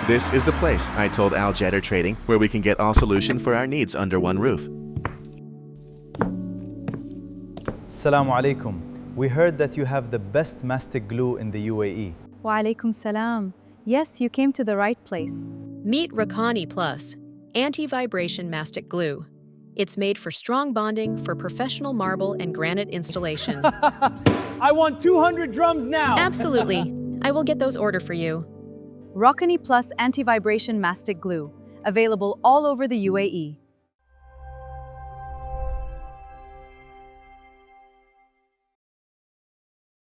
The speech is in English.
This is the place, I told Al Jedar Trading, where we can get all solution for our needs under one roof. Assalamu alaikum. We heard that you have the best mastic glue in the UAE. Wa alaikum salam. Yes, you came to the right place. Meet Rockany Plus, anti-vibration mastic glue. It's made for strong bonding for professional marble and granite installation. I want 200 drums now! Absolutely. I will get those ordered for you. Rockany Plus Anti-Vibration Mastic Glue, available all over the UAE.